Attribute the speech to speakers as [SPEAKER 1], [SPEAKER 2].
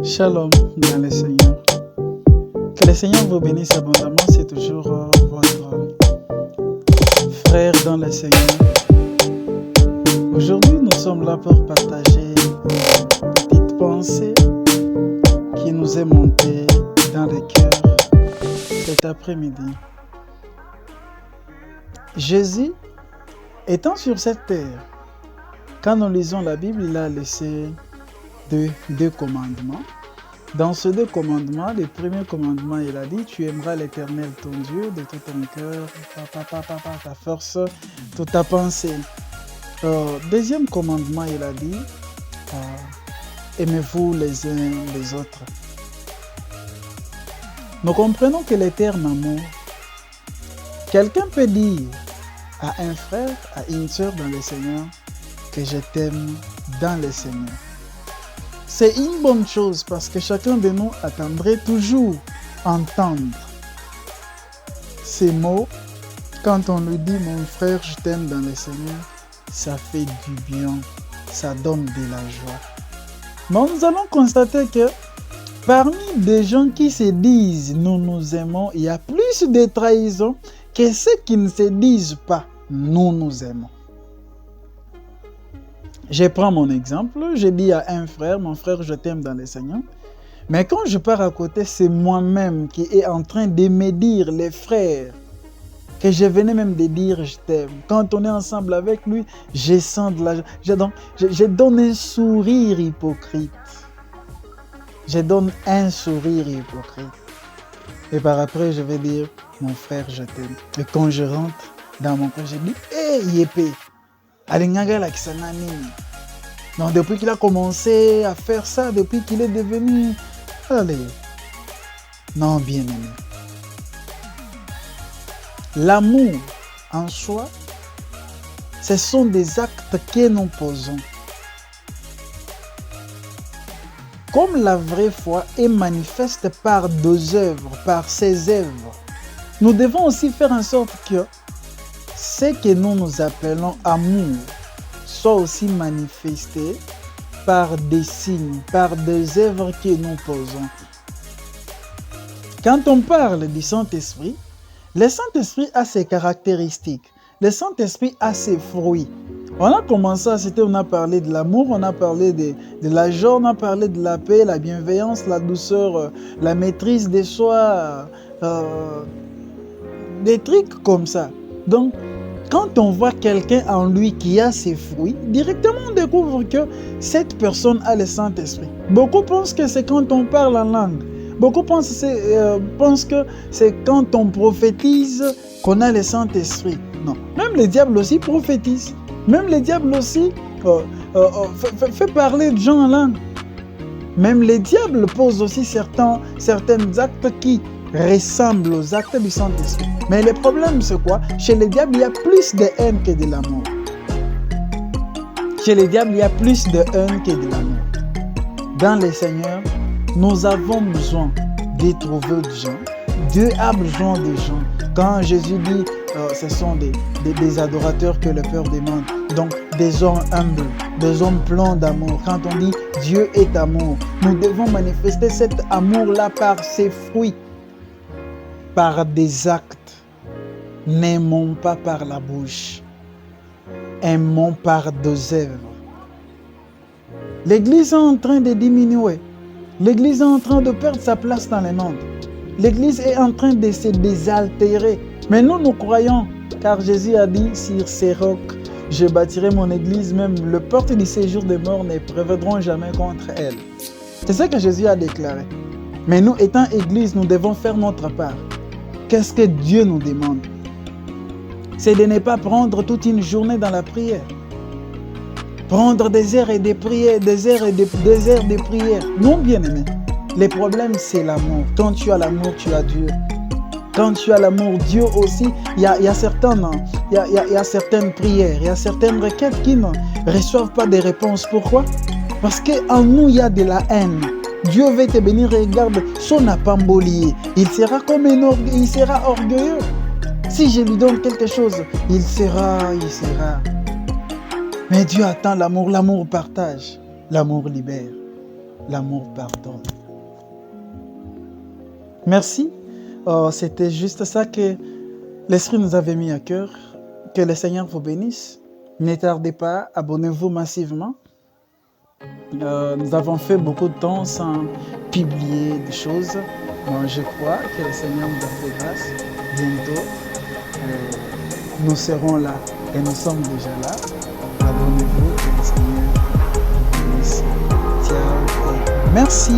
[SPEAKER 1] Shalom dans le Seigneur. Que le Seigneur vous bénisse abondamment. C'est toujours votre frère dans le Seigneur. Aujourd'hui, nous sommes là pour partager une petite pensée qui nous est montée dans le cœur cet après-midi. Jésus, étant sur cette terre, quand nous lisons la Bible, il a laissé deux commandements. Dans ces deux commandements, le premier commandement, il a dit: tu aimeras l'Éternel ton Dieu de tout ton cœur, ta force, toute ta pensée. Deuxième commandement, il a dit: aimez-vous les uns les autres. Nous comprenons que le terme amour, quelqu'un peut dire à un frère, à une sœur dans le Seigneur, que je t'aime dans le Seigneur. C'est une bonne chose parce que chacun de nous attendrait toujours entendre ces mots. Quand on lui dit: mon frère, je t'aime dans le Seigneur, ça fait du bien, ça donne de la joie. Mais nous allons constater que parmi des gens qui se disent nous nous aimons, il y a plus de trahison que ceux qui ne se disent pas nous nous aimons. Je prends mon exemple, je dis à un frère: mon frère, je t'aime dans le Seigneur. Mais quand je pars à côté, c'est moi-même qui est en train de me dire, les frères, que je venais même de dire je t'aime. Quand on est ensemble avec lui, je sens de la joie. Je donne un sourire hypocrite. Je donne un sourire hypocrite. Et par après, je vais dire: mon frère, je t'aime. Et quand je rentre dans mon cœur, je dis: hé, yépé. Non, depuis qu'il a commencé à faire ça, depuis qu'il est devenu... Allez. Non, bien aimé. L'amour en soi, ce sont des actes que nous posons. Comme la vraie foi est manifeste par deux œuvres, par ses œuvres, nous devons aussi faire en sorte que ce que nous appelons amour soit aussi manifesté par des signes, par des œuvres que nous posons. Quand on parle du Saint-Esprit, le Saint-Esprit a ses caractéristiques. Le Saint-Esprit a ses fruits. On a commencé à citer, on a parlé de l'amour, on a parlé de la joie, on a parlé de la paix, la bienveillance, la douceur, la maîtrise de soi, des trucs comme ça. Donc, quand on voit quelqu'un en lui qui a ses fruits, directement on découvre que cette personne a le Saint-Esprit. Beaucoup pensent que c'est quand on parle en langue. Beaucoup pensent que c'est quand on prophétise qu'on a le Saint-Esprit. Non. Même les diables aussi prophétisent. Même les diables aussi fait parler de gens en langue. Même les diables posent aussi certains actes qui ressemblent aux actes du Saint-Esprit. Mais le problème, c'est quoi? Chez les diables, il y a plus de haine que de l'amour. Chez les diables, il y a plus de haine que de l'amour. Dans le Seigneur, nous avons besoin de trouver des gens. Dieu a besoin des gens. Quand Jésus dit ce sont des adorateurs que le Père demande, donc des hommes humbles, des hommes pleins d'amour. Quand on dit Dieu est amour, nous devons manifester cet amour-là par ses fruits, par des actes. N'aimons pas par la bouche, aimons par deux œuvres. L'Église est en train de diminuer. L'Église est en train de perdre sa place dans le monde. L'Église est en train de se désaltérer. Mais nous croyons, car Jésus a dit: sur ces rocs, je bâtirai mon Église, même les portes du séjour des morts ne prévaudront jamais contre elle. C'est ce que Jésus a déclaré. Mais nous, étant Église, nous devons faire notre part. Qu'est-ce que Dieu nous demande? C'est de ne pas prendre toute une journée dans la prière. Prendre des heures et des prières, des heures de prière. Non, bien aimé. Le problème, c'est l'amour. Quand tu as l'amour, tu as Dieu. Quand tu as l'amour, Dieu aussi, il y a certaines prières, il y a certaines requêtes qui ne reçoivent pas de réponses. Pourquoi? Parce qu'en nous, il y a de la haine. Dieu veut te bénir, regarde son apambolier. Il sera il sera orgueilleux. Si je lui donne quelque chose, il sera. Mais Dieu attend l'amour, l'amour partage, l'amour libère. l'amour pardonne. Merci. C'était juste ça que l'Esprit nous avait mis à cœur. Que le Seigneur vous bénisse. Ne tardez pas, abonnez-vous massivement. Nous avons fait beaucoup de temps sans publier des choses. Moi, je crois que le Seigneur nous a fait grâce. Bientôt, nous serons là et nous sommes déjà là. Abonnez-vous, que le Seigneur vous bénisse. Ciao et merci.